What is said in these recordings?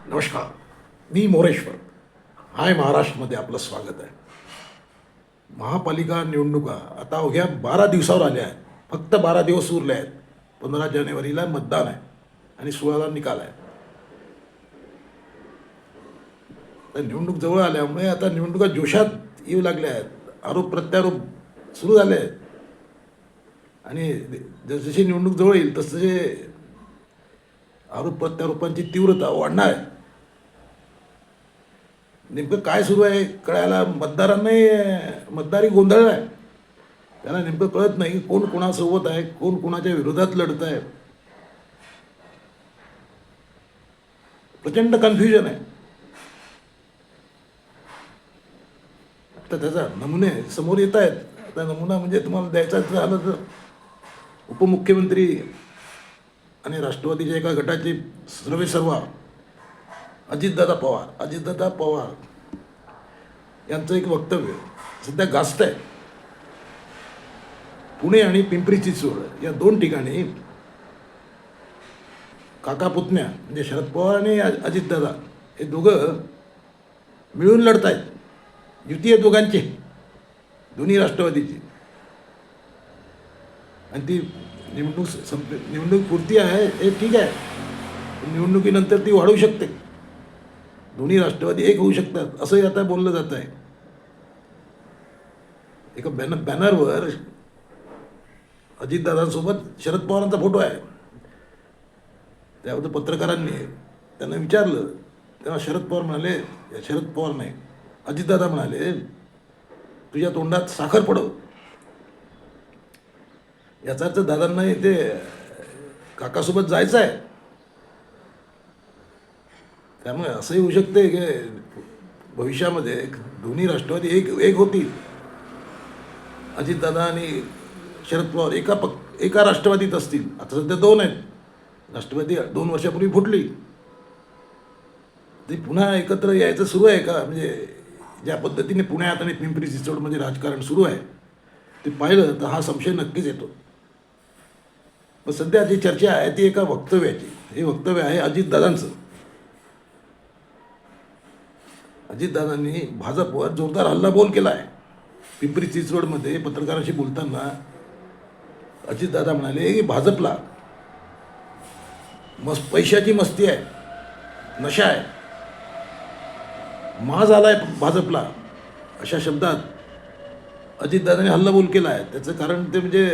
नमस्कार. मी मोरेश्वर. हाय महाराष्ट्रमध्ये आपलं स्वागत आहे. महापालिका निवडणुका आता अवघ्या 12 दिवसावर आल्या आहेत. फक्त 12 दिवस उरले आहेत. 15 जानेवारीला मतदान आहे आणि 16ला निकाल आहे. तर निवडणूक जवळ आल्यामुळे आता निवडणुका जोशात येऊ लागल्या आहेत. आरोप प्रत्यारोप सुरू झाले आहेत आणि जसजशी निवडणूक जवळ येईल तसतसे आरोप प्रत्यारोपांची तीव्रता वाढणार आहे. नेमकं काय सुरू आहे कळायला मतदारांनाही मतदारी गोंधळ आहे. त्यांना नेमकं कळत नाही कोण कोणासोबत आहे, कोण कोणाच्या विरोधात लढत आहे. प्रचंड कन्फ्युजन आहे. तर त्याचा नमुने समोर येत आहेत. आता नमुना म्हणजे तुम्हाला द्यायचा झालं तर उपमुख्यमंत्री आणि राष्ट्रवादीच्या एका गटाचे सर्वेसर्वा अजितदादा पवार यांचं एक वक्तव्य सध्या गाजत आहे. पुणे आणि पिंपरी चिंचवड या दोन ठिकाणी काका पुतण्या म्हणजे शरद पवार आणि अजितदादा हे दोघं मिळून लढत आहेत. युती आहे दोघांची, दोन्ही राष्ट्रवादीची. आणि ती निवडणूक पुरती आहे हे ठीक आहे. निवडणुकीनंतर ती वाढू शकते. दोन्ही राष्ट्रवादी एक होऊ शकतात असंही आता बोललं जात आहे. एका बॅनरवर अजितदादांसोबत शरद पवारांचा फोटो आहे. त्याबद्दल पत्रकारांनी त्यांना विचारलं तेव्हा शरद पवार नाही अजितदादा म्हणाले, तुझ्या तोंडात साखर पडव. याचा अर्थ दादांना इथे काकासोबत जायचं आहे. त्यामुळे असंही होऊ शकते की भविष्यामध्ये दोन्ही राष्ट्रवादी एक होतील. अजितदादा आणि शरद पवार एका राष्ट्रवादीत असतील. आता सध्या दोन आहेत. राष्ट्रवादी 2 वर्षापूर्वी फुटली. ती पुन्हा एकत्र यायचं सुरू आहे का? म्हणजे ज्या पद्धतीने पुण्यात आणि पिंपरी चिंचवडमध्ये राजकारण सुरू आहे ते पाहिलं तर हा संशय नक्कीच येतो. पण सध्या जी चर्चा आहे ती एका वक्तव्याची. हे वक्तव्य आहे अजितदादांचं. अजितदादांनी भाजपवर जोरदार हल्लाबोल केला आहे. पिंपरी चिंचवडमध्ये पत्रकारांशी बोलताना अजितदादा म्हणाले की भाजपला पैशाची मस्ती आहे, नशा आहे, माज आलाय भाजपला, अशा शब्दात अजितदादांनी हल्लाबोल केला आहे. त्याचं कारण ते म्हणजे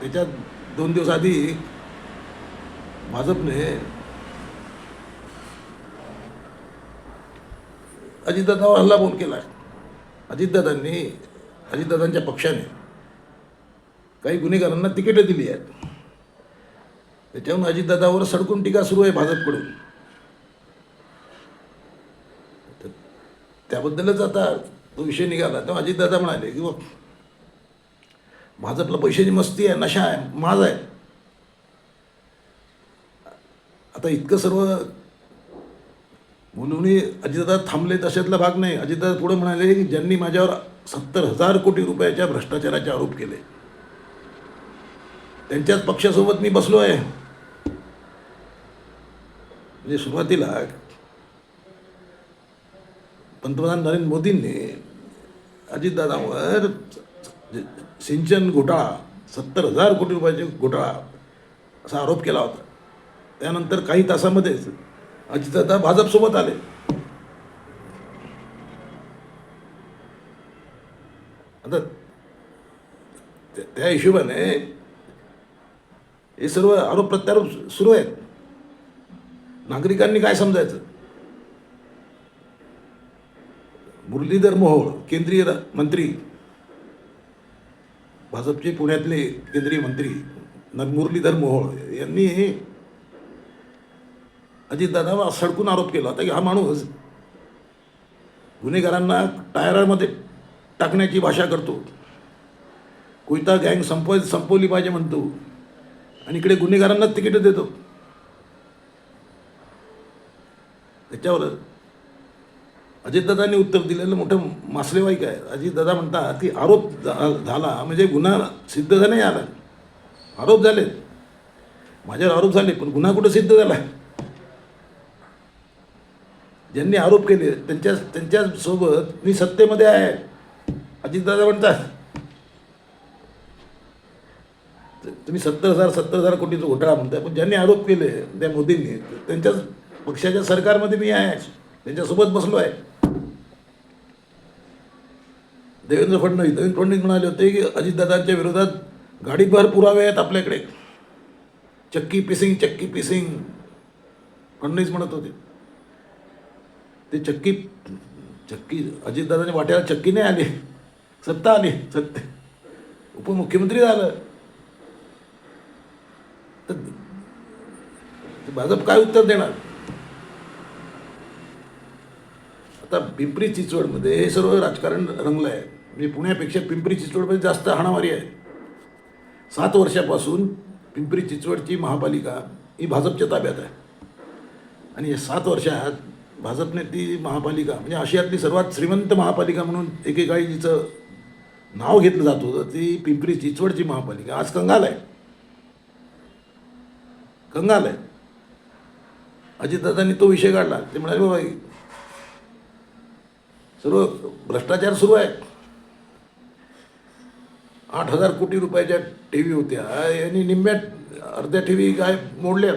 त्याच्यात 2 दिवस आधी भाजपने अजितदादावर हल्लाबोल केला आहे. अजितदादांच्या पक्षाने काही गुन्हेगारांना तिकीटं दिली आहेत. त्याच्यावरून अजितदादावर सडकून टीका सुरू आहे भाजपकडून. त्याबद्दलच आता तो विषय निघाला. तेव्हा अजितदादा म्हणाले की भाजपला पैशाची मस्ती आहे, नशा आहे, माज आहे. आता इतकं सर्व बोलूनही अजितदादा थांबले तशातला भाग नाही. अजितदादा पुढे म्हणाले की ज्यांनी माझ्यावर 70,000 कोटी रुपयाच्या भ्रष्टाचाराचे आरोप केले त्यांच्याच पक्षासोबत मी बसलो आहे. म्हणजे सुरुवातीला पंतप्रधान नरेंद्र मोदींनी अजितदादावर सिंचन घोटाळा 70,000 कोटी रुपयाचे घोटाळा असा आरोप केला होता. त्यानंतर काही तासामध्येच अजितदादा भाजपसोबत आले. आता त्या हिशोबाने हे सर्व आरोप प्रत्यारोप सुरू आहेत. नागरिकांनी काय समजायचं? मुरलीधर मोहोळ केंद्रीय मंत्री, भाजपचे पुण्यातले केंद्रीय मंत्री मुरलीधर मोहोळ यांनी अजितदादावर सडकून आरोप केला होता की हा माणूस गुन्हेगारांना टायरामध्ये टाकण्याची भाषा करतो, कोयता गँग संपवली पाहिजे म्हणतो आणि इकडे गुन्हेगारांनाच तिकीट देतो. त्याच्यावर अजितदादांनी उत्तर दिलेलं मोठं मासलेवाईक आहे. अजितदादा म्हणतात की आरोप झाला म्हणजे गुन्हा सिद्ध नाही आला. आरोप झाले, माझ्यावर आरोप झाले पण गुन्हा कुठं सिद्ध झाला? ज्यांनी आरोप केले त्यांच्यासोबत मी सत्तेमध्ये आहे अजितदादा म्हणतात. तुम्ही 70,000 कोटीचा घोटाळा म्हणताय, पण ज्यांनी आरोप केले त्या मोदींनी त्यांच्याच पक्षाच्या सरकारमध्ये मी आहे, त्यांच्यासोबत बसलो आहे. देवेंद्र फडणवीस म्हणाले होते की अजितदादांच्या विरोधात गाडीभर पुरावे आहेत आपल्याकडे, चक्की पिसिंग फडणवीस म्हणत होते. ते चक्की अजितदादांच्या वाट्याला चक्की नाही आली, सत्ता आली. उपमुख्यमंत्री झालं. तर भाजप काय उत्तर देणार? आता पिंपरी चिंचवडमध्ये हे सर्व राजकारण रंगलं आहे. म्हणजे पुण्यापेक्षा पिंपरी चिंचवडमध्ये जास्त हाणामारी आहे. 7 वर्षापासून पिंपरी चिंचवडची महापालिका ही भाजपच्या ताब्यात आहे. आणि या 7 वर्षात भाजपने ती महापालिका म्हणजे आशियातली सर्वात श्रीमंत महापालिका म्हणून एकेकाळी जिचं नाव घेतलं जात होतं ती पिंपरी चिंचवडची महापालिका आज कंगाल आहे. अजितदादांनी तो विषय काढला. ते म्हणाले बाबा सर्व भ्रष्टाचार सुरू आहे. 8,000 कोटी रुपयाच्या ठेवी होत्या, यांनी निम्म्यात अर्ध्या ठेवी काय मोडल्या.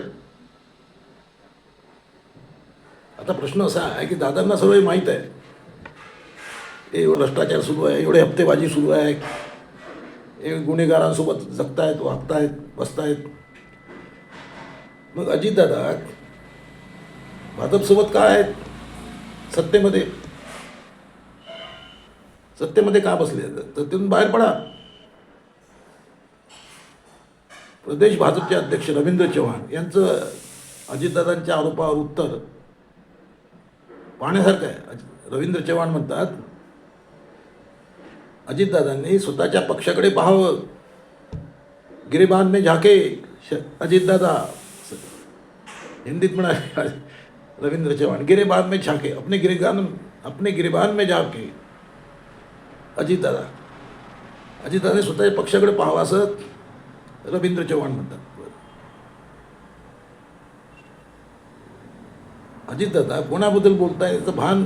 आता प्रश्न असा आहे की दादांना सर्व माहीत आहे एवढं भ्रष्टाचार सुरू आहे, एवढे हप्तेबाजी सुरू आहे, हे गुन्हेगारांसोबत जगतायत, वागतायत, बसतायत. मग अजितदादा भाजपसोबत काय आहेत? सत्तेमध्ये का बसले? तर तिथून बाहेर पडा. प्रदेश भाजपचे अध्यक्ष रवींद्र चव्हाण यांचं अजितदादांच्या आरोपावर उत्तर पाहण्यासारखं आहे. रवींद्र चव्हाण म्हणतात अजितदादांनी स्वतःच्या पक्षाकडे पाहावं. गिरेबान में झाके अजितदादा, हिंदीत म्हणाले रवींद्र चव्हाण, गिरेबान में झाके, अपने गिरेबान में झाके अजितदादाने स्वतःच्या पक्षाकडे पाहावं असं रवींद्र चव्हाण म्हणतात. अजितदादा कोणाबद्दल बोलताय याचं भान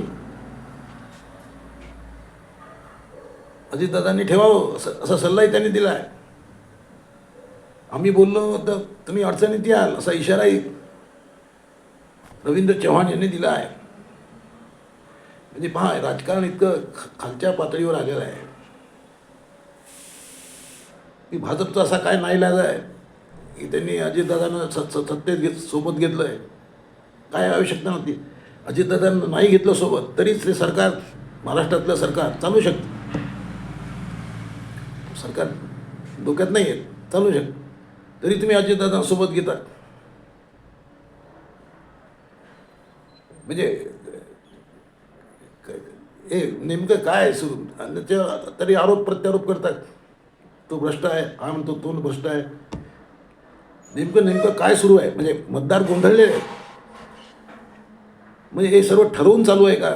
अजितदादांनी ठेवावं असा सल्लाही त्यांनी दिला आहे. आम्ही बोललो तर तुम्ही अडचणीत याल असा इशाराही रवींद्र चव्हाण यांनी दिला आहे. म्हणजे पहा राजकारण इतकं खालच्या पातळीवर आलेलं आहे की भाजपचा असा काय नाईलाज आहे की त्यांनी अजितदादांना सत्तेत सोबत घेतलं आहे. काय आवश्यकता नव्हती. अजितदादांना नाही घेतलं सोबत तरीच ते सरकार, महाराष्ट्रातलं सरकार चालू शकतं. सरकार डोक्यात नाही येत, चालू शकतं. तरी तुम्ही अजितदादांसोबत घेता. म्हणजे हे नेमकं काय सुरू? तरी आरोप प्रत्यारोप करतात. तो भ्रष्ट आहे, हा म्हणतो तो भ्रष्ट आहे. नेमकं काय सुरू आहे? म्हणजे मतदार गोंधळले आहेत. म्हणजे हे सर्व ठरवून चालू आहे का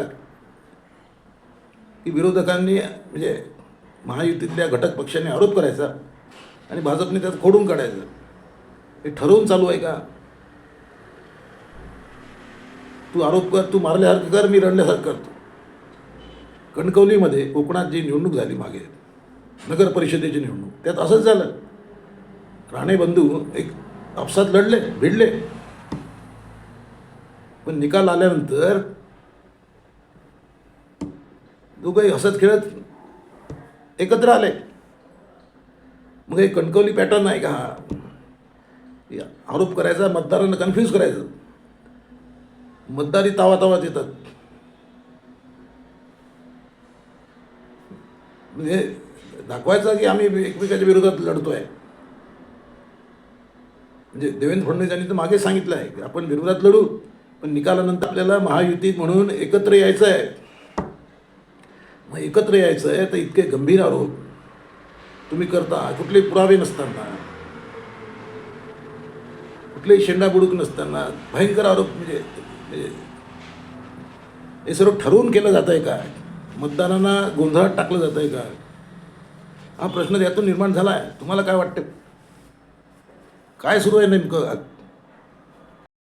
की विरोधकांनी म्हणजे महायुतीतल्या घटक पक्षांनी आरोप करायचा आणि भाजपने त्यात खोडून काढायचं? हे ठरवून चालू आहे का? तू आरोप कर, तू मारल्यासारखं कर, मी रडल्यासारखं करतो. कणकवलीमध्ये कोकणात जी निवडणूक झाली मागे, नगर परिषदेची निवडणूक, त्यात असंच झालं. राणे बंधू एक आपसात लढले, भिडले, पण निकाल आल्यानंतर दोघंही हसत खेळत एकत्र आले. मग हे कणकवली पॅटर्न आहे का? हा आरोप करायचा, मतदारांना कन्फ्यूज करायचं, मतदारी तावातावात येतात. म्हणजे दाखवायचं की आम्ही एकमेकाच्या विरोधात लढतो आहे. म्हणजे देवेंद्र फडणवीस यांनी तर मागे सांगितलं आहे की आपण विरोधात लढू, पण निकालानंतर आपल्याला महायुतीत म्हणून एकत्र यायचं आहे. मग एकत्र यायचं आहे तर इतके गंभीर आरोप तुम्ही करता, कुठले पुरावे नसताना, कुठलेही शेंडाबुडूक नसताना भयंकर आरोप. म्हणजे हे सर्व ठरवून केलं जात आहे का? मतदारांना गोंधळात टाकलं जात आहे का? हा प्रश्न यातून निर्माण झाला आहे. तुम्हाला काय वाटतं? काय सुरू आहे नेमकं?